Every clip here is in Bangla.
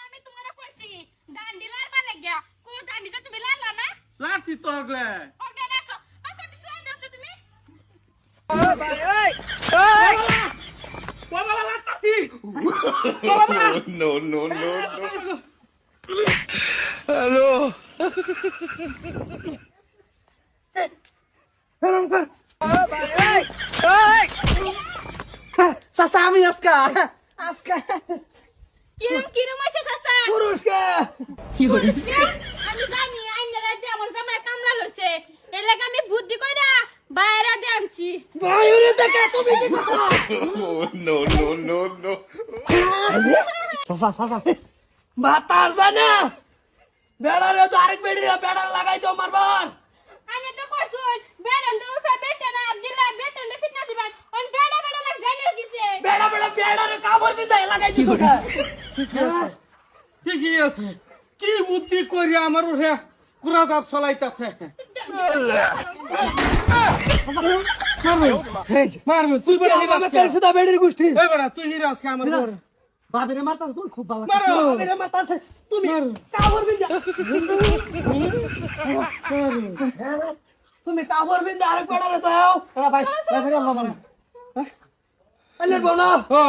আমি তোমারে কইছি ডান্ডি লারবা লাগিয়া কো ডান্ডি যে তুমি লারলা না লাস্টি তো হগলে ওকে নেছো আতো দিছো আন্দাছে তুমি বাবা lusty No, no, no, no. Hello চাচা আমি আজকা আজকা কিরম আছে চাচা পুরুষকে পুরুষকে আমি জানি আইনা রাতে আমার জামাই কামলা লইছে এর লাগি আমি বুদ্ধি কইরা বাইরে দে আনছি বাইরে দেখে তুমি কি কথা Oh, no, no, no, no. চাচা চাচা বাতার জানা বেড়ারে তো আরেক বেড়িরে বেড়ার লাগাই তো মারবার আইনা তো কইছুন বেরন তো উঠে বেটা না আব্দুল্লাহ বেটা না ফিটনা দিবান অন বেড়া বেড়া লাগ জানিও কিছে বেড়া বেড়া বেড়ারে কাবর বিদায় লাগাই দিছ ওটা ঠিকই আছে কি বুদ্ধি করি আমার উঠে কুরাজাত চলাইতাছে মারবে তুই বড় আমি কেন সুদা বেড়ির গোষ্ঠী এই বড় তুই হিরা আজকে আমার বড় বাবিরে মারতাছ তুমি খুব ভালো মারো। বাবিরে মারতাছ তুমি কাবর বিদায় তুমি কাবর বিদায় আরেক বেড়ারে যাও ভাই ভাই ফিরে আল্লাহ মানে আলে বোনা ও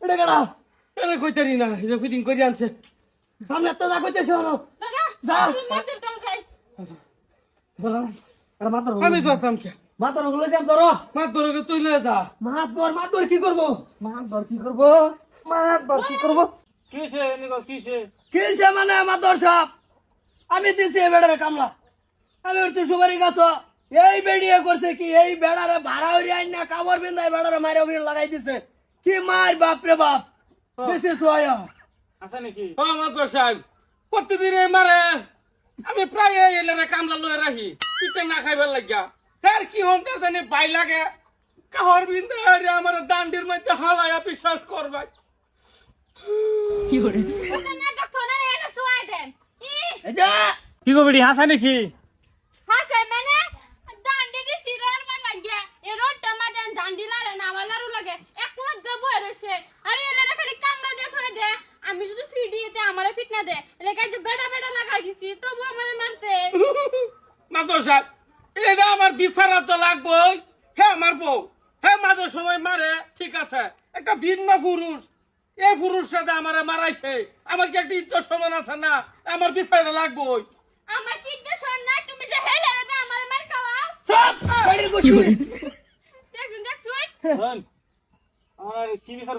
এটা কেডা এনে কইতারি না এটা ফিটিং করি আনছে সামনে তো যা কইতেছ না দাদা যা তুমি মাটির দম খাই বলা আর মাতর আমি ধরতাম কে মাতর গুলো যাম ধরো মাত ধরে তুই লয়ে যা মাতর কি করব মাতর কি করব মাতর কি করব কিসে নিগো কিসে কিসে মানে মাতর সাহেব আমি দিছি এই বেড়ারে কামলা আমি হচ্ছে সুপারি গাছ এই বেড়িয়ে করছে কি এই বেড়ারে ভাড়া হইরে আইন না কাবর বিন্দায় বেড়ারে মাইরে অভিনয় লাগাই দিছে কি মার বাপ রে বাপ দিছে সোয়া আছে নাকি ও মাত সাহেব প্রতিদিন মারে আমি প্রায় এলেরে কামলা লয়ে রাখি পিঠে না খাইবার লাগিয়া ফের কি হন তার জানি বাই লাগে কাহর বিন্দে আমার দান্ডির মধ্যে হালায়া বিশ্বাস করবাই ওটা নাটক থোনা রে না সোয়াই দেন এই যে কি গো বেড়ি হাসা নাকি হাসে মানে ডান্ডি দি সিরার মান লাগিয়া এ রোডটা মাদেন ডান্ডি লারে না আমার লারু লাগে এক মাস দে বই রইছে আরে এলারে খালি কামড়া দে থই দে আমি যদি ফিডিতে আমারে ফিটনা দে লেখা যে বেড়া বেড়া লাগা গেছি তবু আমারে মারছে মাদর সাহেব এটা আমার বিচারা তো লাগবই হ্যাঁ আমার বউ হ্যাঁ মাঝে সময় মারে ঠিক আছে একটা ভিন্ন পুরুষ এই পুরুষ সাথে আমারে মারাইছে আমার কি একটা ইজ্জত সমান আছে না আমার বিচারা লাগবই আমার কি দোষন না তুমি যে হেলে রে আমারে মার খাওয়াও সব বেড়ির গোষ্ঠী দেখুন দেখছুই শোন আমার কি বিচার